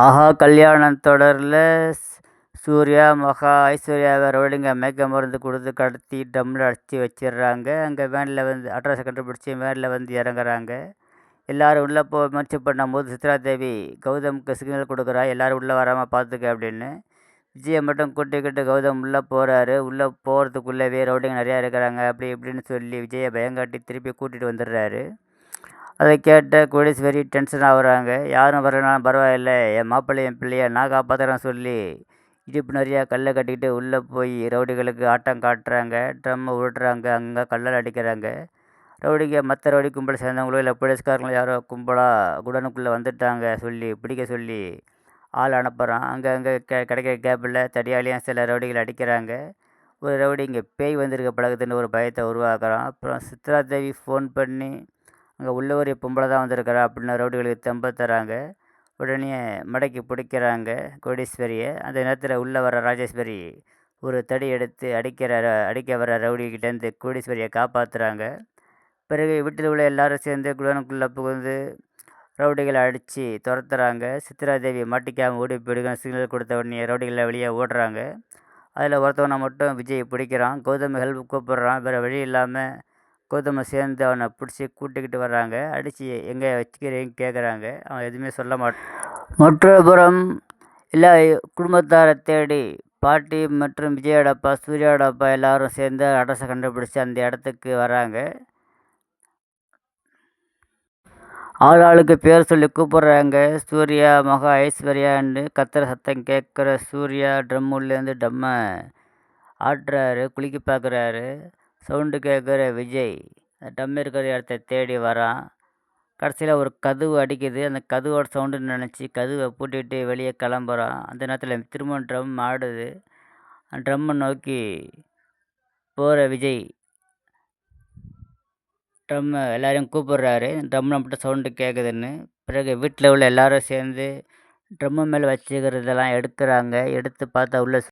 ஆஹா கல்யாணம் தொடரில் சூர்யா, மகா, ஐஸ்வர்யாவை ரவுடிங்க மயக்க மருந்து கொடுத்து கடத்தி ட்ரம்மில் அடைச்சி வச்சிடுறாங்க. அங்கே வேனில் வந்து அட்ரஸை கண்டுபிடிச்சி வேனில் வந்து இறங்குறாங்க. எல்லாரும் உள்ளே முயற்சி பண்ணும்போது சித்ரா தேவி கௌதமுக்கு சிக்னல் கொடுக்குறா, எல்லாரும் உள்ளே வராமல் பார்த்துக்க அப்படின்னு. விஜயை மட்டும் கூட்டிக்கிட்டு கௌதம் உள்ளே போகிறாரு. உள்ளே போகிறதுக்குள்ளவே ரவுடிங்க நிறையா இருக்கிறாங்க அப்படி இப்படின்னு சொல்லி விஜயை பயங்காட்டி திருப்பி கூட்டிகிட்டு வந்துடுறாரு. அதை கேட்ட கோடீஸ்வரி டென்ஷன் ஆகுறாங்க. யாரும் வரலனாலும் பரவாயில்ல, என் மாப்பிள்ளை என் பிள்ளைய நான் காப்பாற்றுறேன்னு சொல்லி இடுப்பு நிறையா கல்லை கட்டிக்கிட்டு உள்ளே போய் ரவுடிகளுக்கு ஆட்டம் காட்டுறாங்க. ட்ரம்மை உருட்டுறாங்க, அங்கே கல்லால் அடிக்கிறாங்க. ரவுடிங்க மற்ற ரவுடி கும்பலை சேர்ந்தவங்களோ இல்லை போலீஸ்காரங்களோ யாரோ கும்பலாக குடனுக்குள்ளே வந்துட்டாங்க சொல்லி பிடிக்க சொல்லி ஆள் அனுப்புகிறான். அங்கே கிடைக்கிற கேப்பில் தடியாலையும் சில ரவுடிகள் அடிக்கிறாங்க. ஒரு ரவுடி இங்கே பேய் வந்திருக்க பழகுதுன்னு ஒரு பயத்தை உருவாக்குறான். அப்புறம் சித்ரா தேவி ஃபோன் பண்ணி அங்கே உள்ள ஒரு பொம்பளை தான் வந்திருக்கிறா அப்படின்னு ரவுடிகளுக்கு தெம்ப தராங்க. உடனே மடக்கி பிடிக்கிறாங்க கோடீஸ்வரியை. அந்த நேரத்தில் உள்ளே வர ராஜேஸ்வரி ஒரு தடி எடுத்து அடிக்க வர ரவுடிக்கிட்டேருந்து கோடீஸ்வரியை காப்பாற்றுறாங்க. பிறகு வீட்டில் உள்ள எல்லாரும் சேர்ந்து குடனுக்குள்ளே புகுந்து ரவுடிகளை அடித்து துரத்துறாங்க. சித்ரா தேவி மாட்டிக்காமல் ஓடி போயிடுங்க சிக்னல் கொடுத்த உடனே ரவுடிகளை வெளியே ஓடுறாங்க. அதில் ஒருத்தவனை மட்டும் விஜய் பிடிக்கிறான். கௌதம் ஹெல்ப் கூப்பிட்றான். வேறு வழி இல்லாமல் கௌதமை சேர்ந்து அவனை பிடிச்சி கூட்டிக்கிட்டு வர்றாங்க. அடித்து எங்கே வச்சுக்கிறீங்கன்னு கேட்குறாங்க. அவன் எதுவுமே சொல்ல மாட்டான். மற்றபுறம் எல்லா குடும்பத்தாரை தேடி பாட்டி மற்றும் விஜயோட அப்பா சூர்யாவோட அப்பா எல்லாரும் சேர்ந்து அட்ரஸை கண்டுபிடிச்சி அந்த இடத்துக்கு வராங்க. ஆளாளுக்கு பேர் சொல்லி கூப்பிட்றாங்க. சூர்யா, மகா, ஐஸ்வர்யான்னு கத்துற சத்தம் கேட்குற சூர்யா ட்ரம்முலேருந்து டம்மை ஆட்டுறாரு, குளிக்க பார்க்குறாரு. சவுண்டு கேட்குற விஜய் டம் இருக்கிற இடத்த தேடி வரான். கடைசியில் ஒரு கதவு அடிக்குது. அந்த கதவோட சவுண்டுன்னு நினச்சி கதவை பூட்டிட்டு வெளியே கிளம்புறான். அந்த நேரத்தில் திரும்ப ட்ரம் ஆடுது. அந்த ட்ரம்மை நோக்கி போகிற விஜய் ட்ரம்மை எல்லாரையும் கூப்பிட்றாரு. ட்ரம்மில் மட்டும் சவுண்டு கேட்குதுன்னு. பிறகு வீட்டில் உள்ள எல்லாரும் சேர்ந்து ட்ரம்மு மேலே வச்சுக்கிறதெல்லாம் எடுக்கிறாங்க. எடுத்து பார்த்தா உள்ள